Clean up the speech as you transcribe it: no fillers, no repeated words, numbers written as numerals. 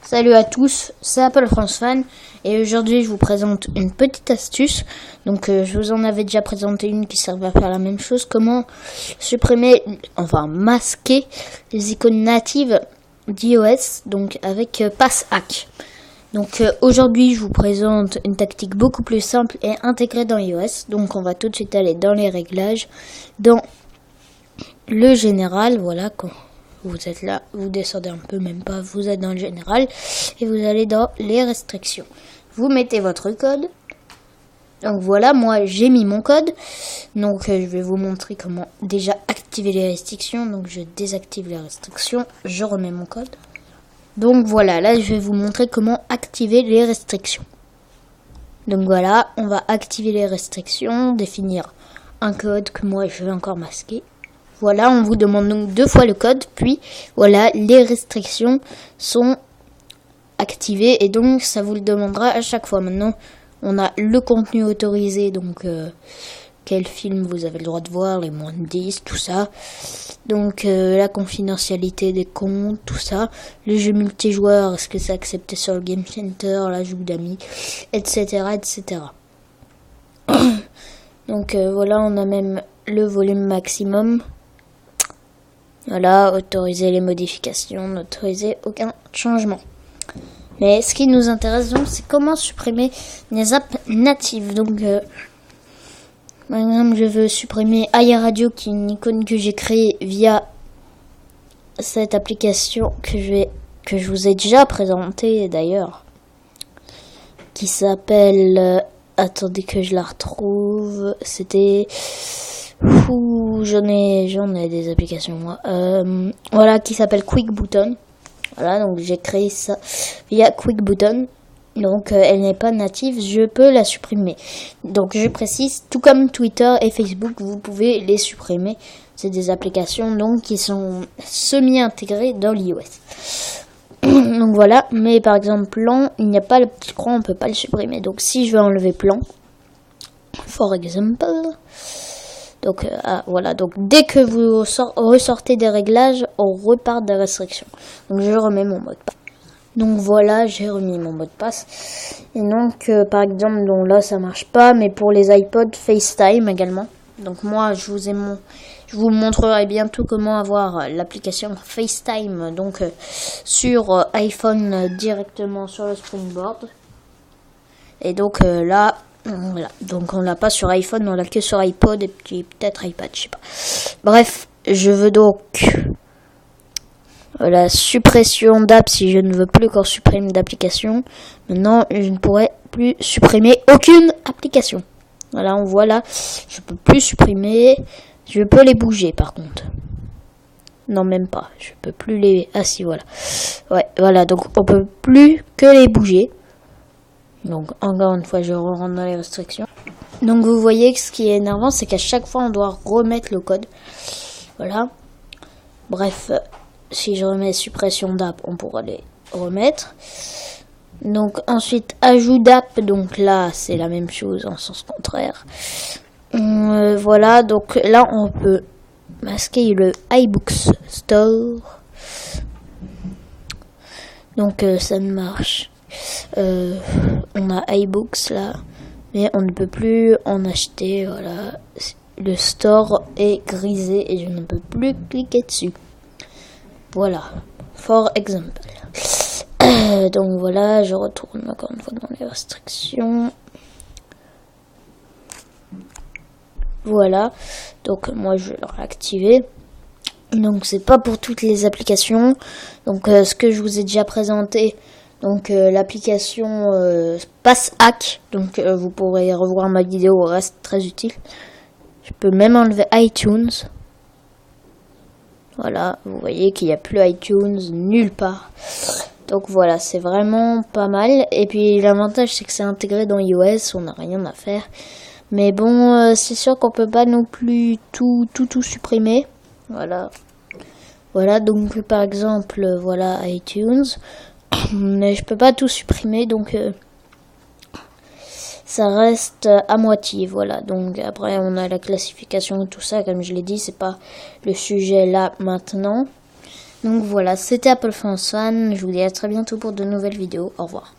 Salut à tous, c'est Apple France Fan et aujourd'hui je vous présente une petite astuce. Donc je vous en avais déjà présenté une qui servait à faire la même chose. Comment supprimer, masquer les icônes natives d'iOS donc avec PassHack. Donc aujourd'hui je vous présente une tactique beaucoup plus simple et intégrée dans iOS. Donc on va tout de suite aller dans les réglages, dans le général, voilà quand vous êtes là, vous descendez un peu, même pas, vous êtes dans le général et vous allez dans les restrictions. Vous mettez votre code. Donc voilà, moi j'ai mis mon code. Donc je vais vous montrer comment déjà activer les restrictions. Donc je désactive les restrictions, je remets mon code. Donc voilà, là je vais vous montrer comment activer les restrictions. Donc voilà, on va activer les restrictions, définir un code que moi je vais encore masquer. Voilà, on vous demande donc 2 fois le code, puis voilà, les restrictions sont activées et donc ça vous le demandera à chaque fois. Maintenant, on a le contenu autorisé, donc quel film vous avez le droit de voir, les moins de 10, tout ça. Donc la confidentialité des comptes, tout ça. Le jeu multijoueur, est-ce que c'est accepté sur le Game Center, l'ajout d'amis, etc., etc. Donc voilà, on a même le volume maximum. Voilà, autoriser les modifications, n'autoriser aucun changement. Mais ce qui nous intéresse donc, c'est comment supprimer les apps natives. Donc, par exemple, je veux supprimer iRadio, qui est une icône que j'ai créée via cette application que je vous ai déjà présentée d'ailleurs, qui s'appelle, attendez que je la retrouve, c'était... J'en ai des applications moi. Voilà, qui s'appelle QuickButton. Voilà, donc j'ai créé ça via QuickButton. Donc elle n'est pas native, je peux la supprimer. Donc je précise, tout comme Twitter et Facebook, vous pouvez les supprimer. C'est des applications donc qui sont semi-intégrées dans l'iOS. Donc voilà, mais par exemple plan, il n'y a pas le petit croix, on peut pas le supprimer. Donc si je veux enlever plan, for example. Donc voilà, donc dès que vous ressortez des réglages, on repart des restrictions. Donc je remets mon mot de passe. Donc voilà, j'ai remis mon mot de passe. Et donc par exemple, donc là ça marche pas, mais pour les iPods, FaceTime également. Donc moi je vous montrerai bientôt comment avoir l'application FaceTime donc sur iPhone directement sur le Springboard. Et donc là voilà, donc on l'a pas sur iPhone, on l'a que sur iPod et puis peut-être iPad, je sais pas. Bref, je veux donc la suppression d'app si je ne veux plus qu'on supprime d'application. Maintenant, je ne pourrai plus supprimer aucune application. Voilà, on voit là, je peux plus supprimer, je peux les bouger par contre. Non, même pas, je peux plus les... Ah si, voilà. Ouais, voilà, donc on peut plus que les bouger. Donc encore une fois je rentre dans les restrictions. Donc vous voyez que ce qui est énervant c'est qu'à chaque fois on doit remettre le code. Voilà. Bref, si je remets suppression d'app on pourra les remettre. Donc ensuite ajout d'app, donc là c'est la même chose en sens contraire. Voilà, donc là on peut masquer le iBooks Store. Donc ça ne marche. On a iBooks là, mais on ne peut plus en acheter. Voilà, le store est grisé et je ne peux plus cliquer dessus. Voilà, for example. Donc voilà, je retourne encore une fois dans les restrictions. Voilà, donc moi je vais le réactiver. Donc c'est pas pour toutes les applications. Donc ce que je vous ai déjà présenté. Donc l'application PassHack, donc vous pourrez revoir ma vidéo, reste très utile. Je peux même enlever iTunes. Voilà, vous voyez qu'il n'y a plus iTunes nulle part. Donc voilà, c'est vraiment pas mal. Et puis l'avantage c'est que c'est intégré dans iOS, on n'a rien à faire. Mais bon, c'est sûr qu'on peut pas non plus tout supprimer. Voilà. Voilà, donc par exemple, voilà iTunes. Mais je peux pas tout supprimer, donc ça reste à moitié, voilà. Donc après on a la classification et tout ça, comme je l'ai dit, c'est pas le sujet là maintenant. Donc voilà, c'était Apple François. Je vous dis à très bientôt pour de nouvelles vidéos. Au revoir.